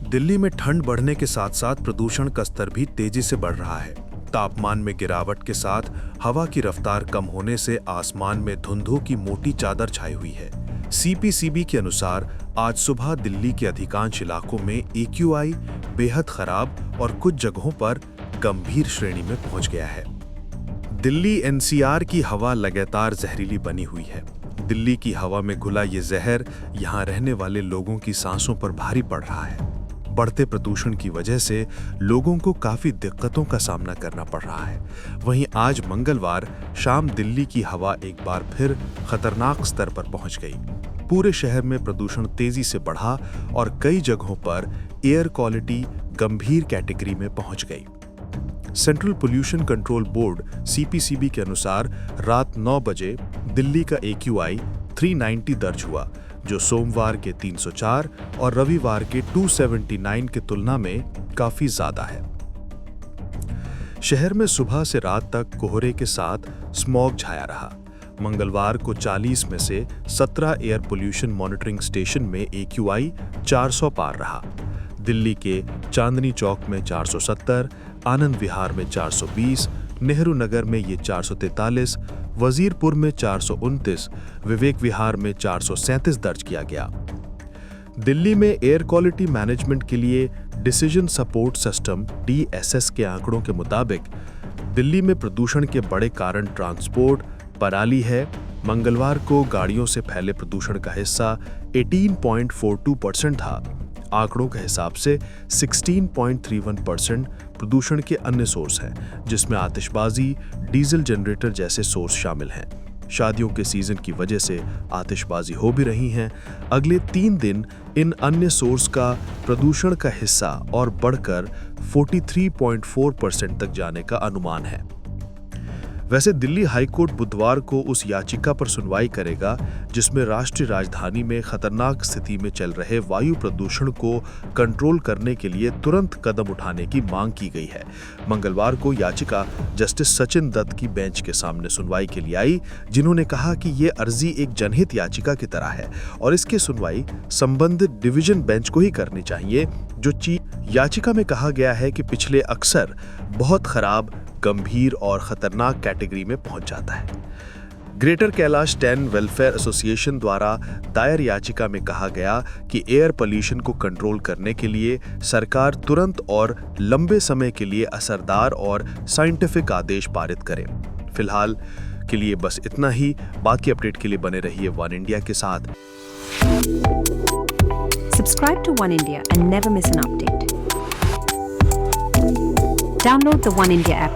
दिल्ली में ठंड बढ़ने के साथ साथ प्रदूषण का स्तर भी तेजी से बढ़ रहा है। तापमान में गिरावट के साथ हवा की रफ्तार कम होने से आसमान में धुंधों की मोटी चादर छाई हुई है। सीपीसीबी के अनुसार आज सुबह दिल्ली के अधिकांश इलाकों में AQI बेहद खराब और कुछ जगहों पर गंभीर श्रेणी में पहुंच गया है। दिल्ली NCR की हवा लगातार जहरीली बनी हुई है। दिल्ली की हवा में घुला ये जहर यहाँ रहने वाले लोगों की सांसों पर भारी पड़ रहा है। बढ़ते प्रदूषण की वजह से लोगों को काफी दिक्कतों का सामना करना पड़ रहा है। वहीं आज मंगलवार शाम दिल्ली की हवा एक बार फिर खतरनाक स्तर पर पहुंच गई। पूरे शहर में प्रदूषण तेजी से बढ़ा और कई जगहों पर एयर क्वालिटी गंभीर कैटेगरी में पहुंच गई। Central pollution control board CPCB के अनुसार रात 9 बजे दिल्ली का AQI 390 दर्ज हुआ, जो सोमवार के 304 और रविवार के 279 की तुलना में काफी ज्यादा है। शहर में सुबह से रात तक कोहरे के साथ स्मॉग छाया रहा। मंगलवार को 40 में से 17 एयर पोल्यूशन मॉनिटरिंग स्टेशन में AQI 400 पार रहा। दिल्ली के चांदनी चौक में 470, आनंद विहार में 420, नेहरू नगर में ये 443, वजीरपुर में 429, विवेक विहार में 437 दर्ज किया गया। दिल्ली में एयर क्वालिटी मैनेजमेंट के लिए डिसीजन सपोर्ट सिस्टम DSS के आंकड़ों के मुताबिक दिल्ली में प्रदूषण के बड़े कारण ट्रांसपोर्ट, पराली है। मंगलवार को गाड़ियों से फैले प्रदूषण का हिस्सा 18.42% था। आंकड़ों के हिसाब से 16.31% प्रदूषण के अन्य सोर्स हैं, जिसमें आतिशबाजी, डीजल जनरेटर जैसे सोर्स शामिल हैं। शादियों के सीजन की वजह से आतिशबाजी हो भी रही हैं। अगले 3 दिन इन अन्य सोर्स का प्रदूषण का हिस्सा और बढ़कर 43.4% तक जाने का अनुमान है। वैसे दिल्ली हाईकोर्ट बुधवार को उस याचिका पर सुनवाई करेगा जिसमें राष्ट्रीय राजधानी में खतरनाक स्थिति में चल रहे वायु प्रदूषण को कंट्रोल करने के लिए तुरंत कदम उठाने की मांग की गई है। मंगलवार को याचिका जस्टिस सचिन दत्त की बेंच के सामने सुनवाई के लिए आई, जिन्होंने कहा कि ये अर्जी एक जनहित याचिका की तरह है और इसकी सुनवाई संबंधित डिवीजन बेंच को ही करनी चाहिए। याचिका में कहा गया है कि पिछले अक्सर बहुत खराब, गंभीर और खतरनाक कैटेगरी में पहुंच जाता है। ग्रेटर कैलाश 10 वेलफेयर एसोसिएशन द्वारा दायर याचिका में कहा गया कि एयर पोल्यूशन को कंट्रोल करने के लिए सरकार तुरंत और लंबे समय के लिए असरदार और साइंटिफिक आदेश पारित करे। फिलहाल के लिए बस इतना ही। बाकी अपडेट के लिए बने रहिए वन इंडिया के साथ। Subscribe to One India and never miss an update. Download the One India app